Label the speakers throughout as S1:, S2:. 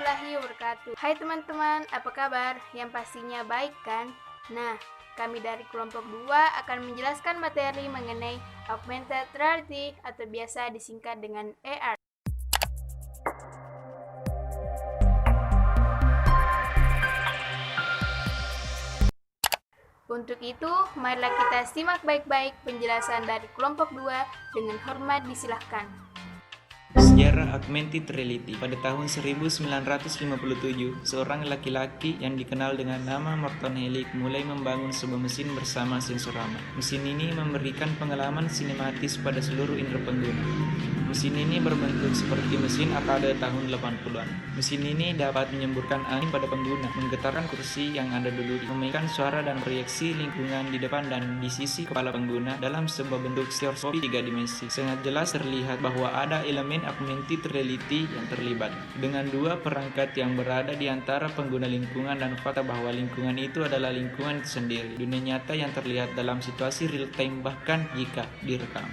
S1: warahmatullahi wabarakatuh. Hai teman-teman, apa kabar? Yang pastinya baik kan? Nah, kami dari kelompok 2 akan menjelaskan materi mengenai augmented reality atau biasa disingkat dengan AR. Untuk itu, marilah kita simak baik-baik penjelasan dari kelompok 2 dengan hormat disilahkan.
S2: Sejarah augmented reality. Pada tahun 1957, seorang laki-laki yang dikenal dengan nama Morton Hellick mulai membangun sebuah mesin bersama sensorama. Mesin ini memberikan pengalaman sinematis pada seluruh indera pengguna. Mesin ini berbentuk seperti mesin arcade tahun 80-an. Mesin ini dapat menyemburkan angin pada pengguna, menggetarkan kursi yang ada dulu, memainkan suara dan proyeksi lingkungan di depan dan di sisi kepala pengguna dalam sebuah bentuk stereoskop 3 dimensi. Sangat jelas terlihat bahwa ada elemen augmented reality yang terlibat, dengan dua perangkat yang berada di antara pengguna lingkungan dan fakta bahwa lingkungan itu adalah lingkungan itu sendiri, dunia nyata yang terlihat dalam situasi real time bahkan jika direkam.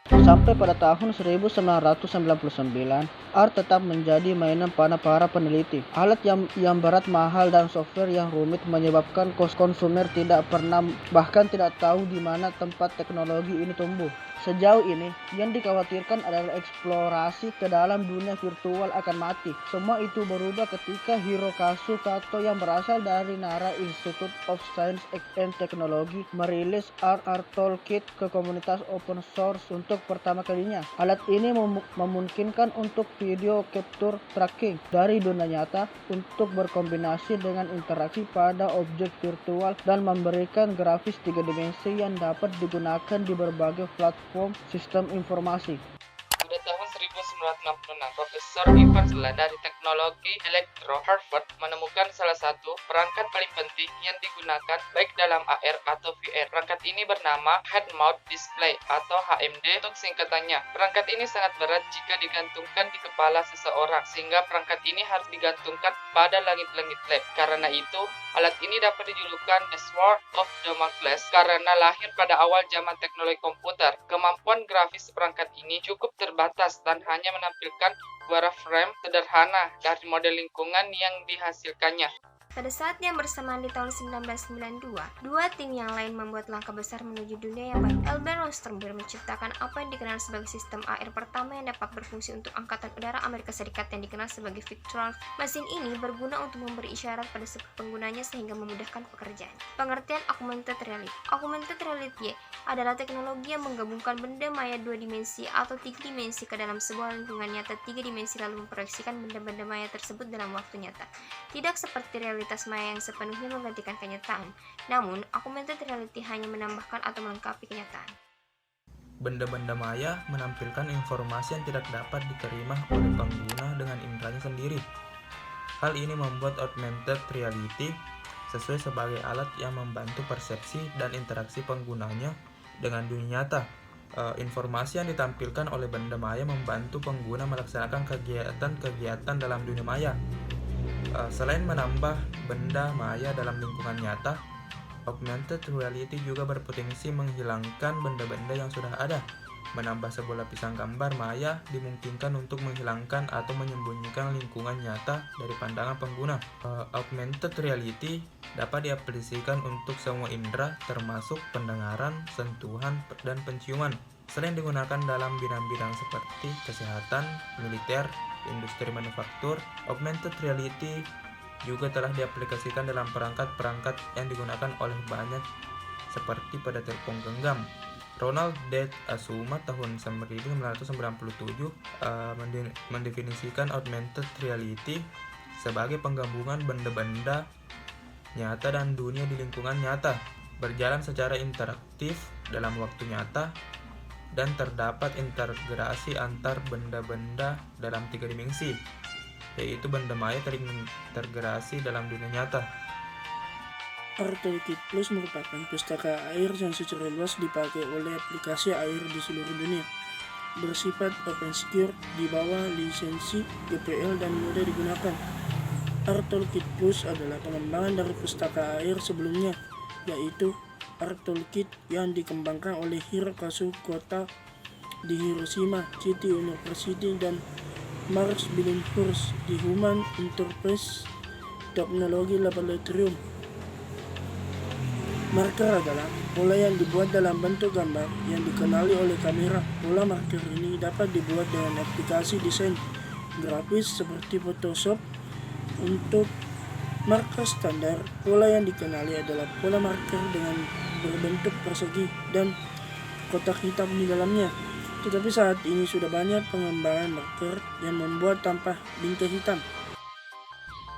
S3: Sampai pada tahun 1999, AR tetap menjadi mainan para peneliti. Alat yang berat, mahal, dan software yang rumit menyebabkan konsumer tidak pernah bahkan tidak tahu di mana tempat teknologi ini tumbuh. Sejauh ini, yang dikhawatirkan adalah eksplorasi ke dalam dunia virtual akan mati. Semua itu berubah ketika Hirokazu Kato yang berasal dari Nara Institute of Science and Technology merilis AR Toolkit ke komunitas open source untuk pertama kalinya. Alat ini memungkinkan untuk video capture tracking dari dunia nyata untuk berkombinasi dengan interaksi pada objek virtual dan memberikan grafis 3 dimensi yang dapat digunakan di berbagai platform sistem informasi.
S4: Pada tahun 1966, Profesor Ivan Sela dari Teknologi Elektro Harvard menemukan salah satu perangkat paling penting yang digunakan baik dalam AR atau VR. Perangkat ini bernama Head Mount Display atau HMD untuk singkatannya. Perangkat ini sangat berat jika digantungkan di kepala seseorang, sehingga perangkat ini harus digantungkan pada langit-langit lab. Karena itu, alat ini dapat dijulukan The Sword of Damocles karena lahir pada awal zaman teknologi komputer. Kemampuan grafis perangkat ini cukup terbatas dan hanya menampilkan wireframe sederhana dari model lingkungan yang dihasilkannya.
S5: Pada saat yang bersamaan di tahun 1992, dua tim yang lain membuat langkah besar menuju dunia yang baru. Albert Rosenberg menciptakan apa yang dikenal sebagai sistem AR pertama yang dapat berfungsi untuk Angkatan Udara Amerika Serikat yang dikenal sebagai Victoral. Mesin ini berguna untuk memberi isyarat pada penggunanya sehingga memudahkan pekerjaan. Pengertian augmented reality. Augmented reality adalah teknologi yang menggabungkan benda maya 2 dimensi atau 3 dimensi ke dalam sebuah lingkungan nyata 3 dimensi lalu memproyeksikan benda-benda maya tersebut dalam waktu nyata. Tidak seperti realitas maya yang sepenuhnya menggantikan kenyataan, namun augmented reality hanya menambahkan atau melengkapi kenyataan.
S6: Benda-benda maya menampilkan informasi yang tidak dapat diterima oleh pengguna dengan inderanya sendiri. Hal ini membuat augmented reality sesuai sebagai alat yang membantu persepsi dan interaksi penggunanya dengan dunia nyata. Informasi yang ditampilkan oleh benda maya membantu pengguna melaksanakan kegiatan-kegiatan dalam dunia maya. Selain menambah benda maya dalam lingkungan nyata, augmented reality juga berpotensi menghilangkan benda-benda yang sudah ada. Menambah sebuah lapisan gambar maya dimungkinkan untuk menghilangkan atau menyembunyikan lingkungan nyata dari pandangan pengguna. Augmented reality dapat diaplikasikan untuk semua indera termasuk pendengaran, sentuhan, dan penciuman. Selain digunakan dalam bidang-bidang seperti kesehatan, militer, industri manufaktur, augmented reality juga telah diaplikasikan dalam perangkat-perangkat yang digunakan oleh banyak seperti pada telepon genggam. Ronald D. Asuma tahun 1997 mendefinisikan augmented reality sebagai penggabungan benda-benda nyata dan dunia di lingkungan nyata, berjalan secara interaktif dalam waktu nyata, dan terdapat integrasi antar benda-benda dalam 3 dimensi, yaitu benda maya terintegrasi dalam dunia nyata.
S7: AR Toolkit Plus merupakan pustaka AR yang secara luas dipakai oleh aplikasi AR di seluruh dunia. Bersifat open secure, di bawah lisensi GPL dan mudah digunakan. AR Toolkit Plus adalah pengembangan dari pustaka AR sebelumnya, yaitu AR Toolkit yang dikembangkan oleh Hirokazu Kota di Hiroshima City University dan Max Billinghurst di Human Enterprise Technology Laboratorium. Marker adalah pola yang dibuat dalam bentuk gambar yang dikenali oleh kamera. Pola marker ini dapat dibuat dengan aplikasi desain grafis seperti Photoshop. Untuk marker standar, pola yang dikenali adalah pola marker dengan berbentuk persegi dan kotak hitam di dalamnya. Tetapi saat ini sudah banyak pengembangan marker yang membuat tanpa bingkai hitam.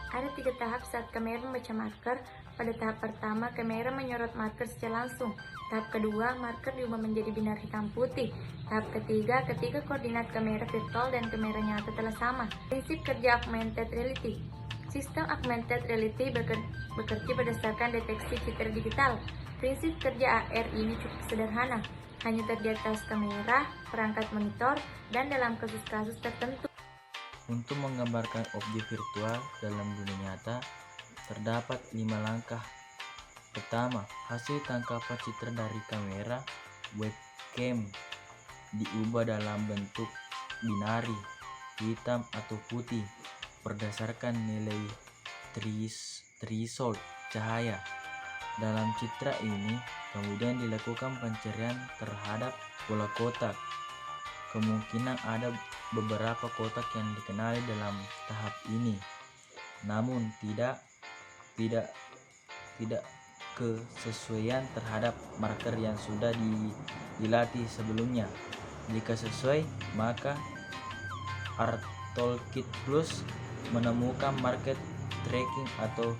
S5: Ada 3 tahap saat kamera membaca marker. Pada tahap pertama, kamera menyorot marker secara langsung. Tahap kedua, marker diubah menjadi binar hitam putih. Tahap ketiga, ketika koordinat kamera virtual dan kamera nyata telah sama. Prinsip kerja augmented reality. Sistem augmented reality bekerja berdasarkan deteksi citra digital. Prinsip kerja AR ini cukup sederhana, hanya terdiri atas kamera, perangkat monitor, dan dalam kasus-kasus tertentu.
S8: Untuk menggambarkan objek virtual dalam dunia nyata, terdapat 5 langkah. Pertama, hasil tangkapan citra dari kamera webcam diubah dalam bentuk binari, hitam atau putih, berdasarkan nilai threshold cahaya. Dalam citra ini, kemudian dilakukan pencarian terhadap pola kotak. Kemungkinan ada beberapa kotak yang dikenali dalam tahap ini, namun tidak kesesuaian terhadap marker yang sudah dilatih sebelumnya. Jika sesuai, maka ArcToolkit Plus menemukan market tracking atau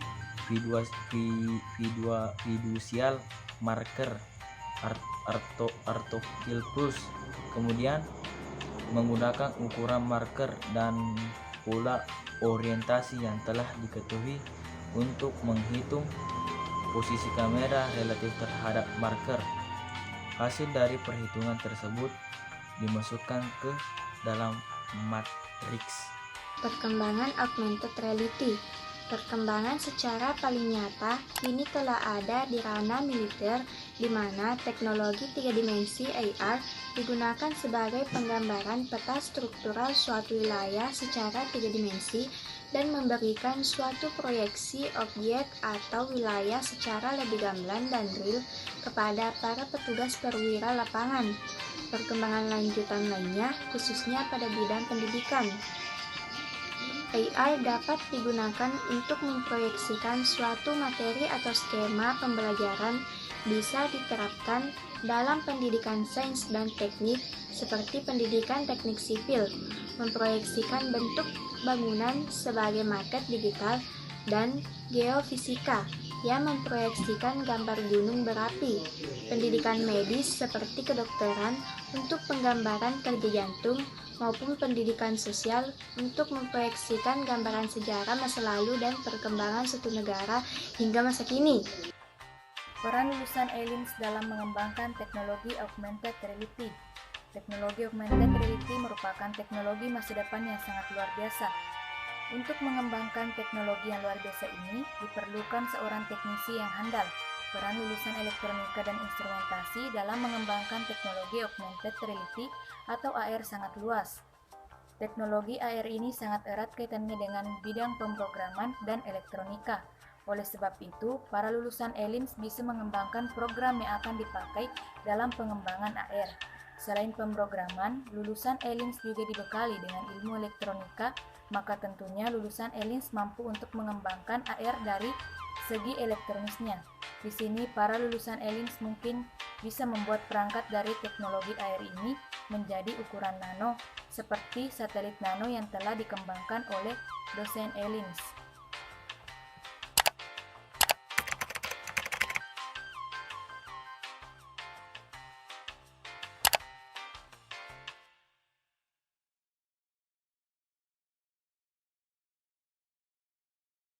S8: fiducial marker ArcToolkit Plus. Kemudian menggunakan ukuran marker dan pola orientasi yang telah diketahui untuk menghitung posisi kamera relatif terhadap marker. Hasil dari perhitungan tersebut dimasukkan ke dalam matriks.
S5: Perkembangan augmented reality. Perkembangan secara paling nyata kini telah ada di ranah militer, di mana teknologi 3 dimensi AR digunakan sebagai penggambaran peta struktural suatu wilayah secara 3 dimensi dan memberikan suatu proyeksi objek atau wilayah secara lebih gamblang dan real kepada para petugas perwira lapangan. Perkembangan lanjutan lainnya khususnya pada bidang pendidikan. AR dapat digunakan untuk memproyeksikan suatu materi atau skema pembelajaran, bisa diterapkan dalam pendidikan sains dan teknik seperti pendidikan teknik sipil, memproyeksikan bentuk bangunan sebagai maket digital, dan geofisika yang memproyeksikan gambar gunung berapi, pendidikan medis seperti kedokteran untuk penggambaran kerja jantung, maupun pendidikan sosial untuk memproyeksikan gambaran sejarah masa lalu dan perkembangan suatu negara hingga masa kini.
S9: Peran lulusan ELINS dalam mengembangkan teknologi augmented reality. Teknologi augmented reality merupakan teknologi masa depan yang sangat luar biasa. Untuk mengembangkan teknologi yang luar biasa ini, diperlukan seorang teknisi yang handal. Peran lulusan elektronika dan instrumentasi dalam mengembangkan teknologi augmented reality atau AR sangat luas. Teknologi AR ini sangat erat kaitannya dengan bidang pemrograman dan elektronika. Oleh sebab itu, para lulusan ELINS bisa mengembangkan program yang akan dipakai dalam pengembangan AR. Selain pemrograman, lulusan ELINS juga dibekali dengan ilmu elektronika, maka tentunya lulusan ELINS mampu untuk mengembangkan AR dari segi elektronisnya. Di sini, para lulusan ELINS mungkin bisa membuat perangkat dari teknologi AR ini menjadi ukuran nano, seperti satelit nano yang telah dikembangkan oleh dosen ELINS.